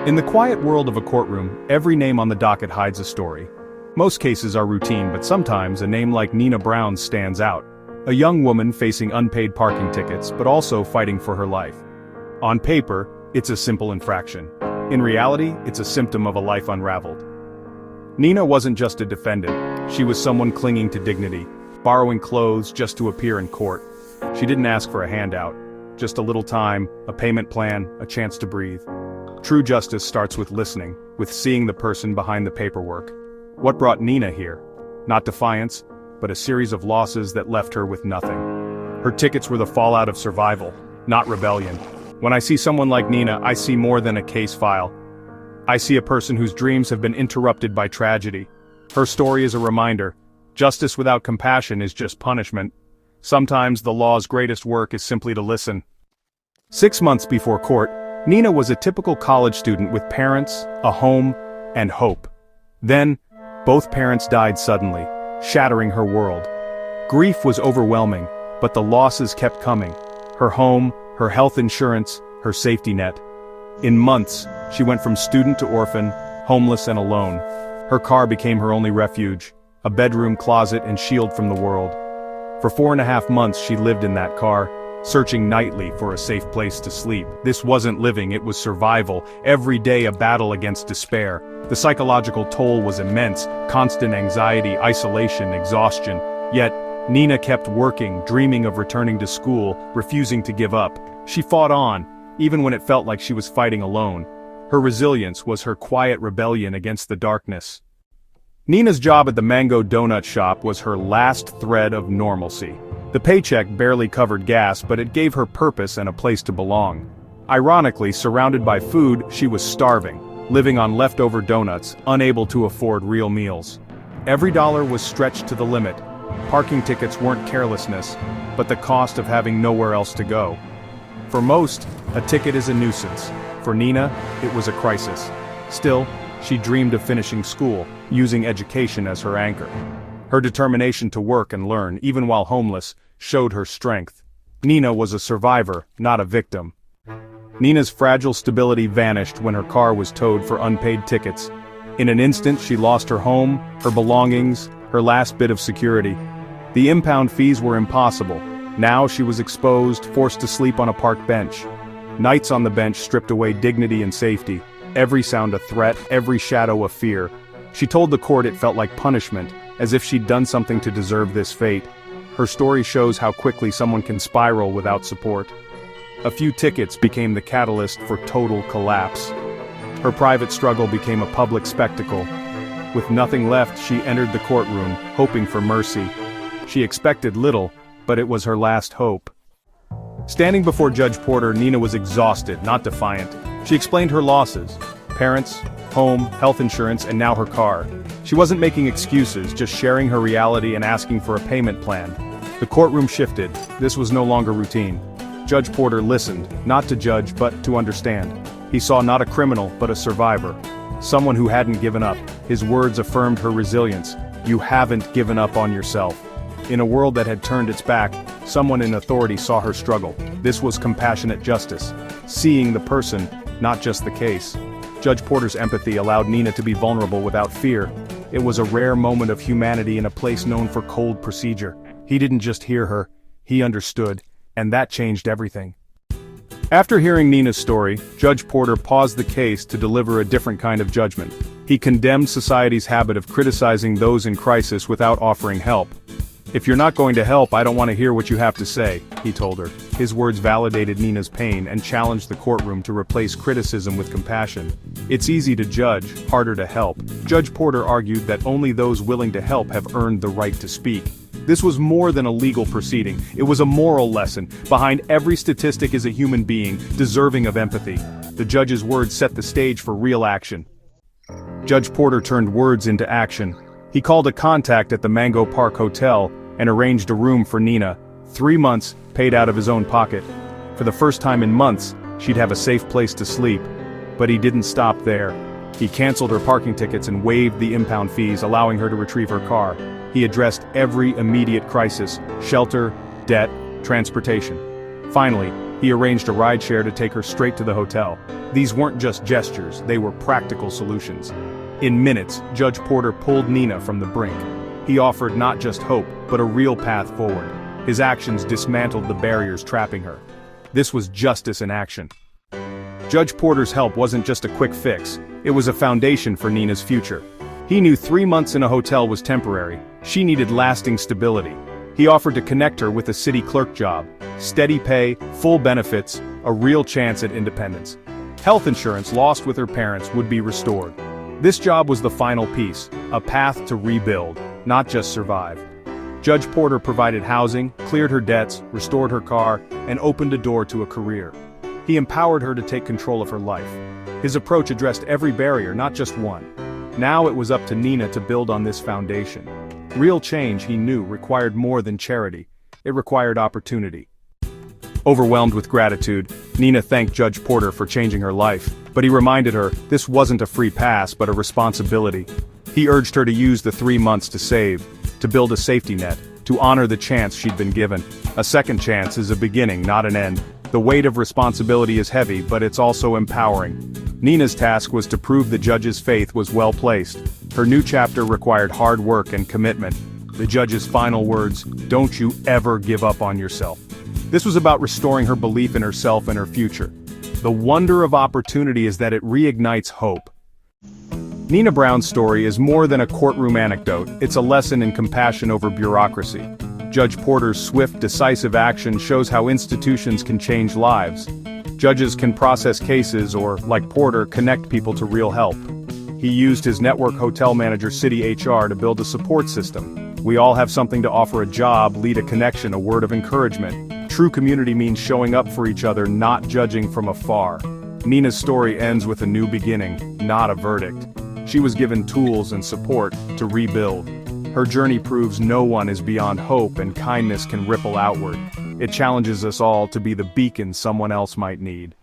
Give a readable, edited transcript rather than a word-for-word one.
In the quiet world of a courtroom, every name on the docket hides a story. Most cases are routine, but sometimes a name like Nina Brown stands out. A young woman facing unpaid parking tickets, but also fighting for her life. On paper, it's a simple infraction. In reality, it's a symptom of a life unraveled. Nina wasn't just a defendant, she was someone clinging to dignity, borrowing clothes just to appear in court. She didn't ask for a handout, just a little time, a payment plan, a chance to breathe. True justice starts with listening, with seeing the person behind the paperwork. What brought Nina here? Not defiance, but a series of losses that left her with nothing. Her tickets were the fallout of survival, not rebellion. When I see someone like Nina, I see more than a case file. I see a person whose dreams have been interrupted by tragedy. Her story is a reminder. Justice without compassion is just punishment. Sometimes the law's greatest work is simply to listen. 6 months before court, Nina was a typical college student with parents, a home, and hope. Then, both parents died suddenly, shattering her world. Grief was overwhelming, but the losses kept coming. Her home, her health insurance, her safety net. In months, she went from student to orphan, homeless and alone. Her car became her only refuge, a bedroom, closet, and shield from the world. For 4.5 months she lived in that car, searching nightly for a safe place to sleep. This wasn't living, it was survival, every day a battle against despair. The psychological toll was immense, constant anxiety, isolation, exhaustion. Yet, Nina kept working, dreaming of returning to school, refusing to give up. She fought on, even when it felt like she was fighting alone. Her resilience was her quiet rebellion against the darkness. Nina's job at the Mango Donut shop was her last thread of normalcy. The paycheck barely covered gas, but it gave her purpose and a place to belong. Ironically, surrounded by food, she was starving, living on leftover donuts, unable to afford real meals. Every dollar was stretched to the limit. Parking tickets weren't carelessness, but the cost of having nowhere else to go. For most, a ticket is a nuisance. For Nina, it was a crisis. Still, she dreamed of finishing school, using education as her anchor. Her determination to work and learn, even while homeless, showed her strength. Nina was a survivor, not a victim. Nina's fragile stability vanished when her car was towed for unpaid tickets. In an instant, she lost her home, her belongings, her last bit of security. The impound fees were impossible. Now she was exposed, forced to sleep on a park bench. Nights on the bench stripped away dignity and safety. Every sound a threat, every shadow a fear. She told the court it felt like punishment, as if she'd done something to deserve this fate. Her story shows how quickly someone can spiral without support. A few tickets became the catalyst for total collapse. Her private struggle became a public spectacle. With nothing left, she entered the courtroom, hoping for mercy. She expected little, but it was her last hope. Standing before Judge Porter, Nina was exhausted, not defiant. She explained her losses: parents, home, health insurance, and now her car. She wasn't making excuses, just sharing her reality and asking for a payment plan. The courtroom shifted. This was no longer routine. Judge Porter listened, not to judge, but to understand. He saw not a criminal, but a survivor. Someone who hadn't given up. His words affirmed her resilience. You haven't given up on yourself. In a world that had turned its back, someone in authority saw her struggle. This was compassionate justice. Seeing the person, not just the case. Judge Porter's empathy allowed Nina to be vulnerable without fear. It was a rare moment of humanity in a place known for cold procedure. He didn't just hear her, he understood, and that changed everything. After hearing Nina's story, Judge Porter paused the case to deliver a different kind of judgment. He condemned society's habit of criticizing those in crisis without offering help. If you're not going to help, I don't want to hear what you have to say, he told her. His words validated Nina's pain and challenged the courtroom to replace criticism with compassion. It's easy to judge, harder to help. Judge Porter argued that only those willing to help have earned the right to speak. This was more than a legal proceeding, it was a moral lesson. Behind every statistic is a human being, deserving of empathy. The judge's words set the stage for real action. Judge Porter turned words into action. He called a contact at the Mango Park Hotel and arranged a room for Nina. 3 months, paid out of his own pocket. For the first time in months, she'd have a safe place to sleep. But he didn't stop there. He canceled her parking tickets and waived the impound fees, allowing her to retrieve her car. He addressed every immediate crisis: shelter, debt, transportation. Finally, He arranged a rideshare to take her straight to the hotel. These weren't just gestures, they were practical solutions. In minutes, Judge Porter pulled Nina from the brink. He offered not just hope, but a real path forward. His actions dismantled the barriers trapping her. This was justice in action. Judge Porter's help wasn't just a quick fix, it was a foundation for Nina's future. He knew 3 months in a hotel was temporary. She needed lasting stability. He offered to connect her with a city clerk job, steady pay, full benefits, a real chance at independence. Health insurance lost with her parents would be restored. This job was the final piece, a path to rebuild, not just survive. Judge Porter provided housing, cleared her debts, restored her car, and opened a door to a career. He empowered her to take control of her life. His approach addressed every barrier, not just one. Now it was up to Nina to build on this foundation. Real change, he knew, required more than charity. It required opportunity. Overwhelmed with gratitude, Nina thanked Judge Porter for changing her life, but he reminded her this wasn't a free pass but a responsibility. He urged her to use the 3 months to save, to build a safety net, to honor the chance she'd been given. A second chance is a beginning, not an end. The weight of responsibility is heavy, but it's also empowering. Nina's task was to prove the judge's faith was well placed. Her new chapter required hard work and commitment. The judge's final words, "Don't you ever give up on yourself." This was about restoring her belief in herself and her future. The wonder of opportunity is that it reignites hope. Nina Brown's story is more than a courtroom anecdote, it's a lesson in compassion over bureaucracy. Judge Porter's swift, decisive action shows how institutions can change lives. Judges can process cases or, like Porter, connect people to real help. He used his network hotel manager city HR to build a support system. We all have something to offer: a job, lead a connection, a word of encouragement. True community means showing up for each other, not judging from afar. Nina's story ends with a new beginning, not a verdict. She was given tools and support to rebuild. Her journey proves no one is beyond hope and kindness can ripple outward. It challenges us all to be the beacon someone else might need.